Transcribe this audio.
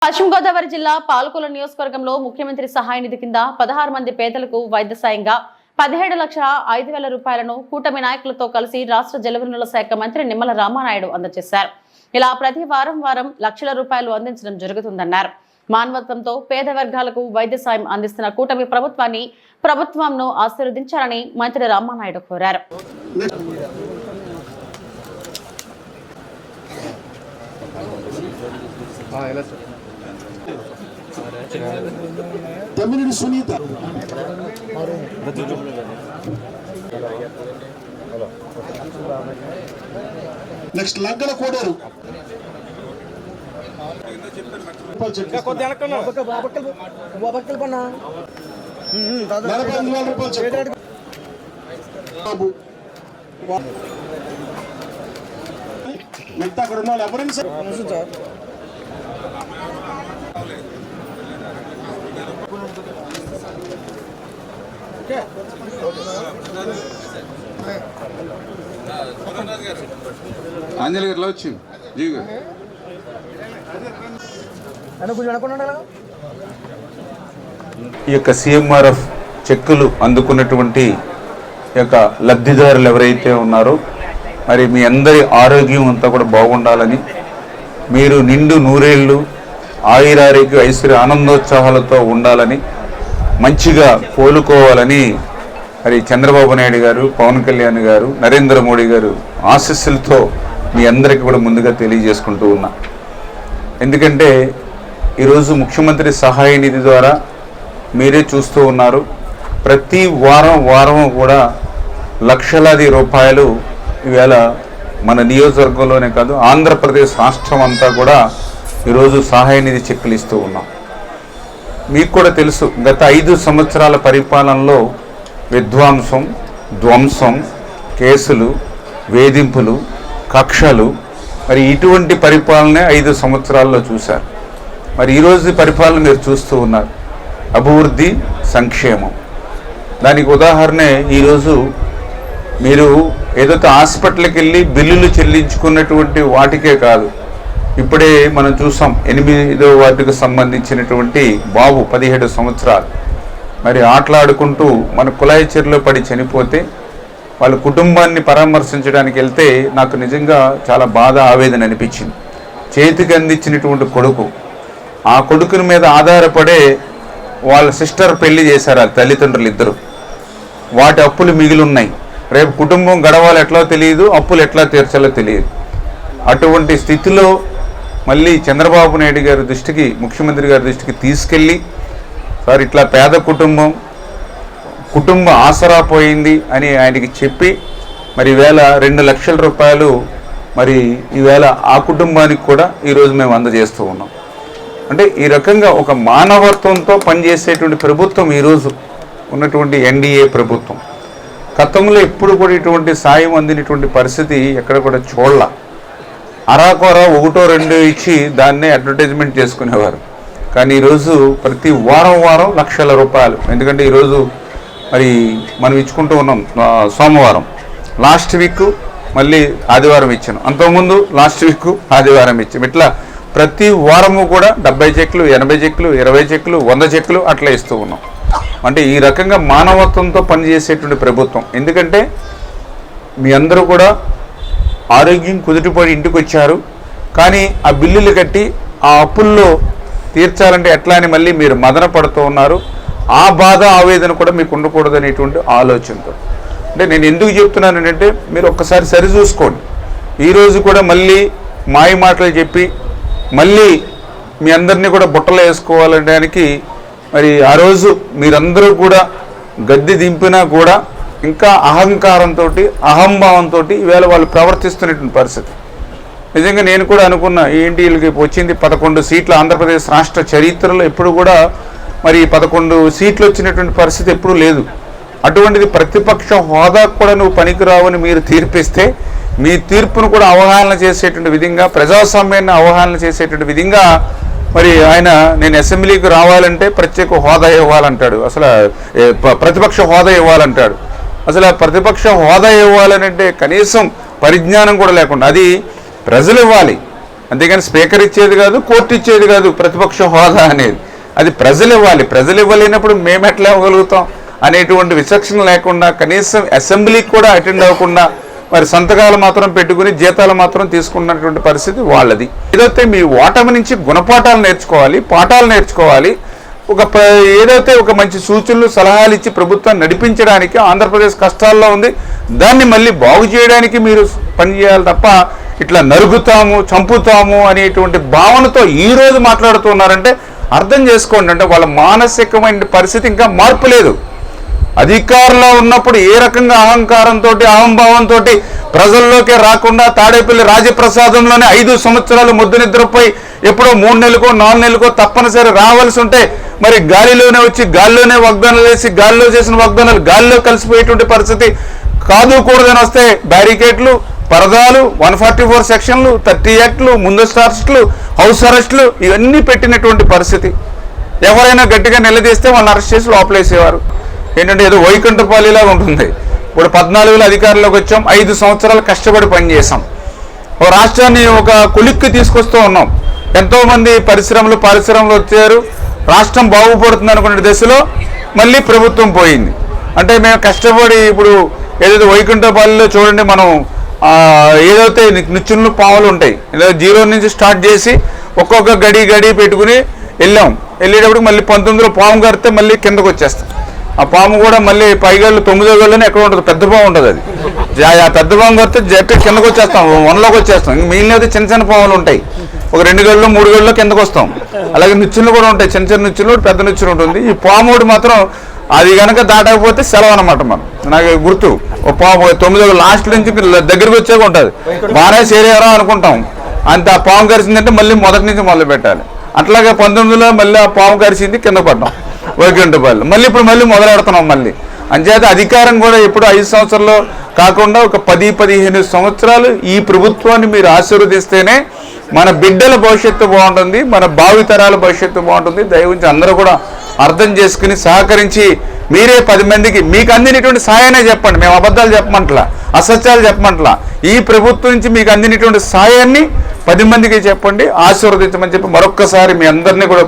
పశ్చిమ గోదావరి జిల్లా పాలకొల నియోజకవర్గంలో ముఖ్యమంత్రి సహాయ నిధి కింద 16 మంది పేదలకు వైద్య సాయంగా 17,05,000 రూపాయలను కూటమి నాయకులతో కలిసి రాష్ట్ర జలవనరుల శాఖ మంత్రి నిమ్మల రామానాయుడు అందజేశారు. ఇలా ప్రతి వారం లక్షల రూపాయలు అందించడం జరుగుతుందన్నారు. మానవత్వంతో పేద వర్గాలకు వైద్య సాయం అందిస్తున్న కూటమి ప్రభుత్వంను ఆశీర్వదించాలని మంత్రి రామానాయుడు కోరారు. తమిళ సునీత నెక్స్ట్ లగ్గల కోడారు మిగతా అక్కడ ఉన్న వాళ్ళు ఎవరైనా సార్ ఆంజలి గారు వచ్చి ఈ యొక్క సిఎంఆర్ఎఫ్ చెక్కులు అందుకున్నటువంటి యొక్క లబ్ధిదారులు ఎవరైతే ఉన్నారో మరి మీ అందరి ఆరోగ్యం అంతా కూడా బాగుండాలని, మీరు నిండు నూరేళ్ళు ఆయురారోగ్య ఐశ్వర్య ఆనందోత్సాహాలతో ఉండాలని, మంచిగా కోలుకోవాలని మరి చంద్రబాబు నాయుడు గారు, పవన్ కళ్యాణ్ గారు, నరేంద్ర మోడీ గారు ఆశీస్సులతో మీ అందరికీ కూడా ముందుగా తెలియజేసుకుంటూ ఉన్నా. ఎందుకంటే ఈరోజు ముఖ్యమంత్రి సహాయ నిధి ద్వారా మీరే చూస్తూ ఉన్నారు, ప్రతి వారం కూడా లక్షలాది రూపాయలు ఈవేళ మన నియోజకవర్గంలోనే కాదు ఆంధ్రప్రదేశ్ రాష్ట్రం అంతా కూడా ఈరోజు సహాయ నిధి చెక్కులు ఇస్తూ ఉన్నాం. మీకు కూడా తెలుసు, గత 5 సంవత్సరాల పరిపాలనలో విధ్వంసం, ధ్వంసం, కేసులు, వేధింపులు, కక్షలు, మరి ఇటువంటి పరిపాలనే 5 సంవత్సరాల్లో చూశారు. మరి ఈరోజు పరిపాలన మీరు చూస్తూ ఉన్నారు, అభివృద్ధి, సంక్షేమం. దానికి ఉదాహరణే ఈరోజు మీరు ఏదైతే హాస్పిటల్కి వెళ్ళి బిల్లులు చెల్లించుకున్నటువంటి వాటికే కాదు, ఇప్పుడే మనం చూసాం 8వ వార్డుకు సంబంధించినటువంటి బాబు 17 సంవత్సరాలు మరి ఆటలాడుకుంటూ మన కుళాయి చెరువులో పడి చనిపోతే వాళ్ళ కుటుంబాన్ని పరామర్శించడానికి వెళ్తే నాకు నిజంగా చాలా బాధ, ఆవేదన అనిపించింది. చేతికి అందించినటువంటి కొడుకు, ఆ కొడుకుని మీద ఆధారపడే వాళ్ళ సిస్టర్ పెళ్లి చేశారు, ఆ తల్లిదండ్రులు ఇద్దరు. వాటి అప్పులు మిగిలి ఉన్నాయి. రేపు కుటుంబం గడవాలో ఎట్లా తెలియదు, అప్పులు ఎట్లా తీర్చాలో తెలియదు. అటువంటి స్థితిలో మళ్ళీ చంద్రబాబు నాయుడు గారి దృష్టికి, ముఖ్యమంత్రి గారి దృష్టికి తీసుకెళ్ళి, సార్ ఇట్లా పేద కుటుంబ ఆసరా పోయింది అని ఆయనకి చెప్పి మరి ఈవేళ 2 లక్షల రూపాయలు మరి ఈవేళ ఆ కుటుంబానికి కూడా ఈరోజు మేము అందజేస్తూ ఉన్నాం. అంటే ఈ రకంగా ఒక మానవత్వంతో పనిచేసేటువంటి ప్రభుత్వం ఈరోజు ఉన్నటువంటి ఎన్డీఏ ప్రభుత్వం. గతంలో ఎప్పుడు కూడా ఇటువంటి సాయం అందినటువంటి పరిస్థితి ఎక్కడ కూడా చూడాల. అరాకొర 1-2 ఇచ్చి దాన్నే అడ్వర్టైజ్మెంట్ చేసుకునేవారు. కానీ ఈరోజు ప్రతి వారం లక్షల రూపాయలు. ఎందుకంటే ఈరోజు మరి మనం ఇచ్చుకుంటూ ఉన్నాం. సోమవారం, లాస్ట్ వీక్ మళ్ళీ ఆదివారం ఇచ్చాను, అంతకుముందు లాస్ట్ వీక్ ఆదివారం ఇచ్చాం. ఇట్లా ప్రతి వారము కూడా 70 చెక్కులు, 80 చెక్కులు, 20 చెక్కులు, 100 చెక్కులు అట్లా ఇస్తూ ఉన్నాం. అంటే ఈ రకంగా మానవత్వంతో పనిచేసేటువంటి ప్రభుత్వం. ఎందుకంటే మీ అందరూ కూడా ఆరోగ్యం కుదుటిపడి ఇంటికి వచ్చారు, కానీ ఆ బిల్లులు కట్టి ఆ అప్పుల్లో తీర్చాలంటే ఎట్లా అని మళ్ళీ మీరు మదన పడుతూ ఉన్నారు. ఆ బాధ, ఆవేదన కూడా మీకు ఉండకూడదు అనేటువంటి ఆలోచనతో. అంటే నేను ఎందుకు చెప్తున్నానంటే మీరు ఒక్కసారి సరి చూసుకోండి. ఈరోజు కూడా మళ్ళీ మాయ మాటలు చెప్పి మళ్ళీ మీ అందరినీ కూడా బుట్టలో వేసుకోవాలనడానికి మరి ఆ రోజు మీరందరూ కూడా గద్దె దింపినా కూడా ఇంకా అహంకారంతో, అహంభావంతో ఈవేళ వాళ్ళు ప్రవర్తిస్తున్నటువంటి పరిస్థితి. నిజంగా నేను కూడా అనుకున్నా, ఏంటి వీళ్ళకి వచ్చింది 11 సీట్లు. ఆంధ్రప్రదేశ్ రాష్ట్ర చరిత్రలో ఎప్పుడు కూడా మరి 11 సీట్లు వచ్చినటువంటి పరిస్థితి ఎప్పుడూ లేదు. అటువంటిది ప్రతిపక్ష హోదా కూడా నువ్వు పనికిరావని మీరు తీర్పిస్తే, మీ తీర్పును కూడా అవహేళన చేసేటువంటి విధంగా, ప్రజాస్వామ్యాన్ని అవహేళన చేసేటువంటి విధంగా మరి ఆయన నేను అసెంబ్లీకి రావాలంటే ప్రత్యేక హోదా ఇవ్వాలంటాడు, అసలు ప్రతిపక్ష హోదా ఇవ్వాలంటాడు. అసలు ఆ ప్రతిపక్ష హోదా ఇవ్వాలనంటే కనీసం పరిజ్ఞానం కూడా లేకుండా, అది ప్రజలు ఇవ్వాలి. అంతేగాని స్పీకర్ ఇచ్చేది కాదు, కోర్టు ఇచ్చేది కాదు ప్రతిపక్ష హోదా అనేది. అది ప్రజలు ఇవ్వాలి. ప్రజలు ఇవ్వలేనప్పుడు మేము ఎట్లా ఇవ్వగలుగుతాం అనేటువంటి విచక్షణ లేకుండా, కనీసం అసెంబ్లీకి కూడా అటెండ్ అవ్వకుండా మరి సంతకాలు మాత్రం పెట్టుకుని జీతాలు మాత్రం తీసుకున్నటువంటి పరిస్థితి వాళ్ళది. ఏదైతే మీ ఓటమి నుంచి గుణపాఠాలు నేర్చుకోవాలి, పాఠాలు నేర్చుకోవాలి. ఏదైతే ఒక మంచి సూచనలు సలహాలు ఇచ్చి ప్రభుత్వాన్ని నడిపించడానికి ఆంధ్రప్రదేశ్ కష్టాల్లో ఉంది, దాన్ని మళ్ళీ బాగు చేయడానికి మీరు పనిచేయాలి తప్ప ఇట్లా నరుగుతాము, చంపుతాము అనేటువంటి భావనతో ఈరోజు మాట్లాడుతున్నారంటే అర్థం చేసుకోండి. అంటే వాళ్ళ మానసికమైన పరిస్థితి ఇంకా మార్పు లేదు. అధికారంలో ఉన్నప్పుడు ఏ రకంగా అహంకారంతో, అహంభావంతో ప్రజల్లోకే రాకుండా తాడేపల్లి రాజప్రసాదంలోనే 5 సంవత్సరాలు ముద్దు నిద్రపోయి ఎప్పుడో 3 నెలలకో 4 నెలలకో తప్పనిసరి రావాల్సి ఉంటే మరి గాలిలోనే వచ్చి గాల్లోనే వాగ్దానాలు వేసి గాల్లో చేసిన వాగ్దానాలు గాల్లో కలిసిపోయేటువంటి పరిస్థితి కాదు. కూడదని వస్తే బ్యారికేడ్లు, పరదాలు, 144 సెక్షన్లు, 30 యాక్ట్లు, ముందస్తు అరెస్టులు, హౌస్ అరెస్టులు ఇవన్నీ పెట్టినటువంటి పరిస్థితి. ఎవరైనా గట్టిగా నిలదీస్తే వాళ్ళని అరెస్ట్ చేసి లోపలేసేవారు. ఏంటంటే ఏదో వైకుంఠపాలిలాగా ఉంటుంది. ఇప్పుడు 14లో అధికారంలోకి వచ్చాం, 5 సంవత్సరాలు కష్టపడి పనిచేసాం. ఓ రాష్ట్రాన్ని ఒక కొలిక్కి తీసుకొస్తూ ఉన్నాం. ఎంతోమంది పరిశ్రమలు వచ్చారు, రాష్ట్రం బాగుపడుతుంది అనుకునే దశలో మళ్ళీ ప్రభుత్వం పోయింది. అంటే మేము కష్టపడి ఇప్పుడు ఏదైతే వైకుంఠపాలిలో చూడండి, మనం ఏదైతే నిచ్చెనలు పాములు ఉంటాయి, జీరో నుంచి స్టార్ట్ చేసి ఒక్కొక్క గడి పెట్టుకుని వెళ్ళేటప్పుడు మళ్ళీ 19లో పాము కడితే మళ్ళీ కిందకు వచ్చేస్తాం. ఆ పాము కూడా మళ్ళీ పైగళ్ళు 9వ గళ్ళనే ఎక్కడ ఉంటుంది, పెద్ద పాము ఉంటుంది. అది ఆ పెద్ద పాము కడితే జట్టు కిందకు వచ్చేస్తాం, 1లోకి వచ్చేస్తాం. ఇంక మిగిలినది చిన్న పాములు ఉంటాయి, ఒక 2 గళ్ళు 3 గళ్ళు కిందకు వస్తాం. అలాగే నిచ్చెనలు కూడా ఉంటాయి, చిన్న నిచ్చెనలు, పెద్ద నిచ్చెన ఉంటుంది. ఈ పాముడు మాత్రం అది కనుక దాటకపోతే సెలవు అనమాట. మనం నాకు గుర్తు, ఒక పాము 9వ లాస్ట్ నుంచి దగ్గరికి వచ్చాక ఉంటుంది. బాగానే చేరేవరా అనుకుంటాం, అంత ఆ పాము కరిచిందంటే మళ్ళీ మొదటి నుంచి మొదలు పెట్టాలి. అట్లాగే 19లో మళ్ళీ ఆ పాము కరిచింది, కింద పడ్డాం వైకుంఠపాలి. మళ్ళీ ఇప్పుడు మళ్ళీ మొదలెడుతున్నాం. మళ్ళీ అంచేత అధికారం కూడా ఎప్పుడు 5 సంవత్సరాలు కాకుండా ఒక 10-15 సంవత్సరాలు ఈ ప్రభుత్వాన్ని మీరు ఆశీర్వదిస్తేనే మన బిడ్డల భవిష్యత్తు బాగుంటుంది, మన భావితరాల భవిష్యత్తు బాగుంటుంది. దయవుంచి అందరూ కూడా అర్థం చేసుకుని సహకరించి మీరే 10 మందికి మీకు అందినటువంటి సాయాన్ని చెప్పండి. మేము అబద్ధాలు చెప్పమంటలా, అసత్యాలు చెప్పమంటలా. ఈ ప్రభుత్వం నుంచి మీకు అందినటువంటి సాయాన్ని 10 మందికి చెప్పండి, ఆశీర్వదించమని చెప్పి మరొక్కసారి మీ అందరినీ కూడా